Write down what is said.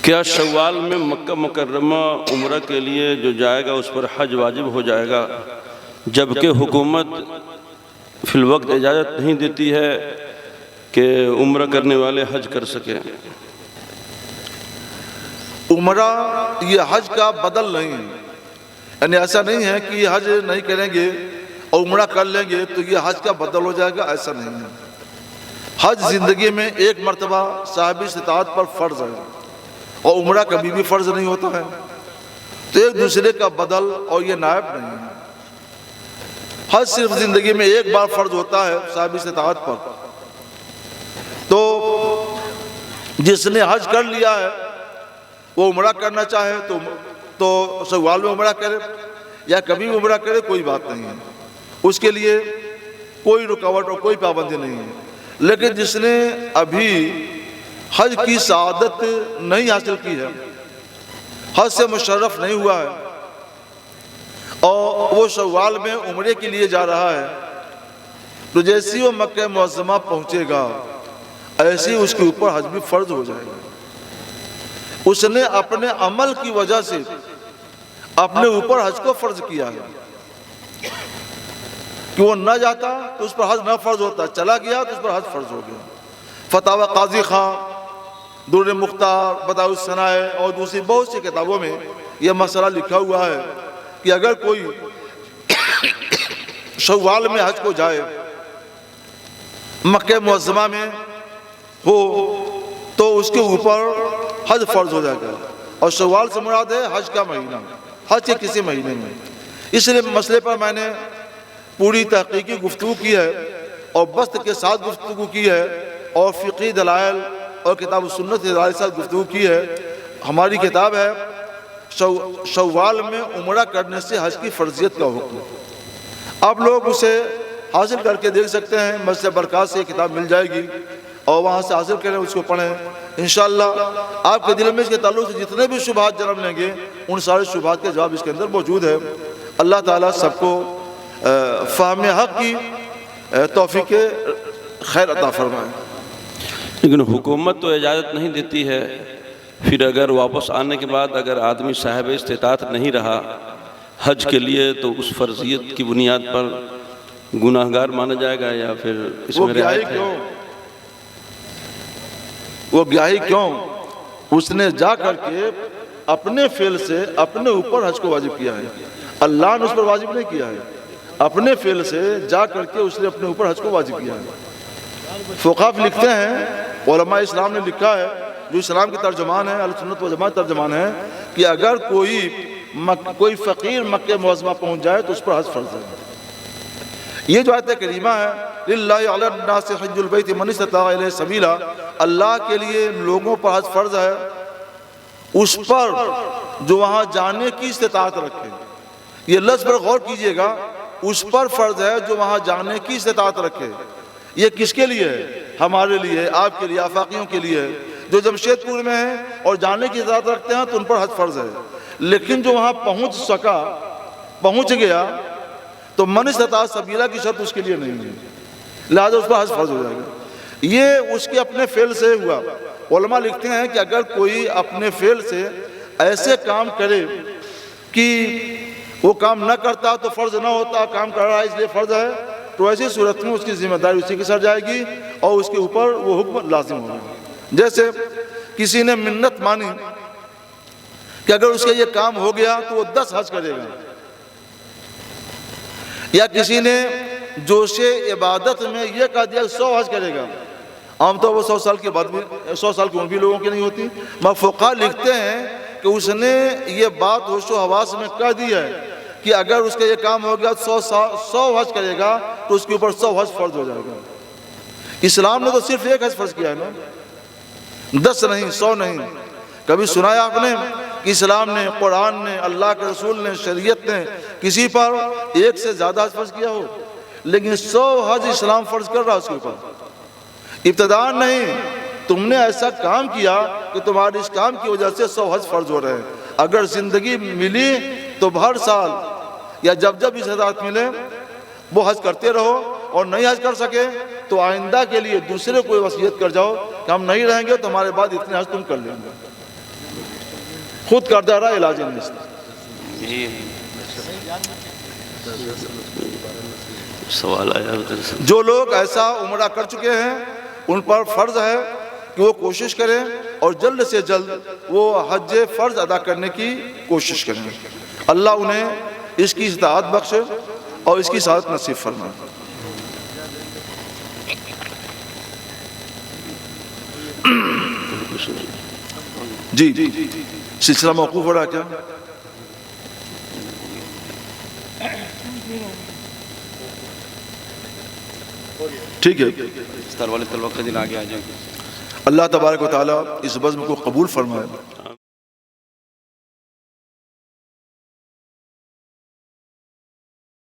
کیا شوال میں مکہ مکرمہ عمرہ کے لیے جو جائے گا اس پر حج واجب ہو جائے گا، جبکہ حکومت فی الوقت اجازت نہیں دیتی ہے کہ عمرہ کرنے والے حج کر سکیں؟ عمرہ یہ حج کا بدل نہیں ہے، یعنی ایسا نہیں ہے کہ یہ حج نہیں کریں گے اور عمرہ کر لیں گے تو یہ حج کا بدل ہو جائے گا، ایسا نہیں ہے۔ حج زندگی میں ایک مرتبہ صاحب استطاعت پر فرض ہے اور عمرہ کبھی بھی فرض نہیں ہوتا ہے، تو ایک دوسرے کا بدل اور یہ نائب نہیں ہے۔ حج صرف زندگی میں ایک بار فرض ہوتا ہے صاحب استطاعت پر، تو جس نے حج کر لیا ہے وہ عمرہ کرنا چاہے تو شوال میں عمرہ کرے یا کبھی بھی عمرہ کرے، کوئی بات نہیں ہے، اس کے لیے کوئی رکاوٹ اور کوئی پابندی نہیں ہے۔ لیکن جس نے ابھی حج کی سعادت نہیں حاصل کی ہے، حج سے مشرف نہیں ہوا ہے اور وہ شوال میں عمرے کے لیے جا رہا ہے، تو جیسی وہ مکہ معظمہ پہنچے گا ایسی اس کے اوپر حج بھی فرض ہو جائے گا۔ اس نے اپنے عمل کی وجہ سے اپنے اوپر حج کو فرض کیا ہے کہ وہ نہ جاتا تو اس پر حج نہ فرض ہوتا، چلا گیا تو اس پر حج فرض ہو گیا۔ فتاوی قاضی خان، در مختار، بدائع الصنائع اور دوسری بہت سی کتابوں میں یہ مسئلہ لکھا ہوا ہے کہ اگر کوئی شوال میں حج کو جائے، مکہ معظمہ میں ہو، تو اس کے اوپر حج فرض ہو جائے گا، اور شوال سے مراد ہے حج کا مہینہ، حج کے کسی مہینے میں۔ اس لیے مسئلے پر میں نے پوری تحقیقی گفتگو کی ہے اور بسط کے ساتھ گفتگو کی ہے اور فقہی دلائل اور کتاب السنت کے ساتھ گفتگو کی ہے۔ ہماری کتاب ہے شوال میں عمرہ کرنے سے حج کی فرضیت کا حکم، آپ لوگ اسے حاصل کر کے دیکھ سکتے ہیں، مسجد برکات سے یہ کتاب مل جائے گی اور وہاں سے حاصل کریں، اس کو پڑھیں، انشاءاللہ آپ کے دل میں اس کے تعلق سے جتنے بھی شبہات جنم لیں گے ان سارے شبہات کے جواب اس کے اندر موجود ہے۔ اللہ تعالیٰ سب کو فہم حق کی توفیق خیر عطا فرمائے۔ لیکن حکومت تو اجازت نہیں دیتی ہے، پھر اگر واپس آنے کے بعد اگر آدمی صاحب استطاعت نہیں رہا حج کے لیے تو اس فرضیت کی بنیاد پر گناہگار مانا جائے گا یا پھر اس میں رعایت ہے؟ وہ گیاہی کیوں؟ اس نے جا کر کے اپنے فعل سے اپنے اوپر حج کو واجب کیا ہے، اللہ نے اس پر واجب نہیں کیا ہے، اپنے فعل سے جا کر کے اس نے اپنے اوپر حج کو واجب کیا ہے۔ فقہاء لکھتے ہیں، علماء اسلام نے لکھا ہے، جو اسلام کے ترجمان ہیں، اہل سنت و جماعت ترجمان ہیں، کہ اگر کوئی فقیر مکہ معظمہ پہنچ جائے تو اس پر حج فرض ہے۔ یہ جو آیت کریمہ ہے، للہ علی الناس حج البیت من استطاع الیہ سبیلا، اللہ کے لیے لوگوں پر حج فرض ہے اس پر جو وہاں جانے کی استطاعت رکھے۔ یہ لفظ پر غور کیجئے گا، اس پر فرض ہے جو وہاں جانے کی استطاعت رکھے۔ یہ کس کے لیے ہے؟ ہمارے لیے، آپ کے لیے، آفاقیوں کے لیے، جو جمشید پور میں ہیں اور جانے کی استطاعت رکھتے ہیں تو ان پر حج فرض ہے۔ لیکن جو وہاں پہنچ سکا، پہنچ گیا، تو من استطاع سبیلا کی شرط اس کے لیے نہیں ہے، لہذا اس پر حج فرض ہو جائے گا۔ یہ اس کے اپنے فعل سے ہوا۔ علماء لکھتے ہیں کہ اگر کوئی اپنے فعل سے ایسے کام کرے کہ وہ کام نہ کرتا تو فرض نہ ہوتا، کام کر رہا ہے اس لیے فرض ہے، تو ایسی صورت میں اس کی ذمہ داری اسی کے سر جائے گی اور اس کے اوپر وہ حکم لازم ہوگا۔ جیسے کسی نے منت مانی کہ اگر اس کا یہ کام ہو گیا تو وہ 10 حج کرے گا، یا کسی نے جوش عبادت میں یہ کہہ دیا 100 حج کرے گا، عام طور پر 100 سال کے بعد بھی 100 سال کی عمر بھی لوگوں کی نہیں ہوتی، مگر فقہاء لکھتے ہیں کہ اس نے یہ بات ہوش و حواس میں کہہ دی ہے کہ اگر اس کا یہ کام ہو گیا 100 حج کرے گا تو اس کے اوپر 100 حج فرض ہو جائے گا۔ اسلام نے تو صرف ایک حج فرض کیا ہے نا، 10 نہیں، 100 نہیں۔ کبھی سنا ہے آپ نے کہ اسلام نے، قرآن نے، اللہ کے رسول نے، شریعت نے کسی پر ایک سے زیادہ حج فرض کیا ہو؟ لیکن 100 حج اسلام فرض کر رہا اس کے اوپر، ابتداء نہیں، تم نے ایسا کام کیا کہ تمہارے اس کام کی وجہ سے 100 حج فرض ہو رہے ہیں۔ اگر زندگی ملی تو ہر سال یا جب جب استطاعت ملے وہ حج کرتے رہو، اور نہیں حج کر سکے تو آئندہ کے لیے دوسرے کو وصیت کر جاؤ کہ ہم نہیں رہیں گے تو ہمارے بعد اتنے حج تم کر لیں گے۔ خود کردہ رہا علاج نیست. سوال آیا ادھر سے. جو لوگ ایسا عمرہ کر چکے ہیں ان پر فرض ہے کہ وہ کوشش کریں اور جلد سے جلد وہ حج فرض ادا کرنے کی کوشش کریں. اللہ انہیں اس کی استطاعت بخشے اور اس کی سعادت نصیب فرمائے. جی سلسلہ موقوف ہو رہا ہے کیا؟ ٹھیک ہے. والے طلبہ کا دن آگے آ جائیں. اللہ تبارک و تعالیٰ اس بزم کو قبول فرمائے.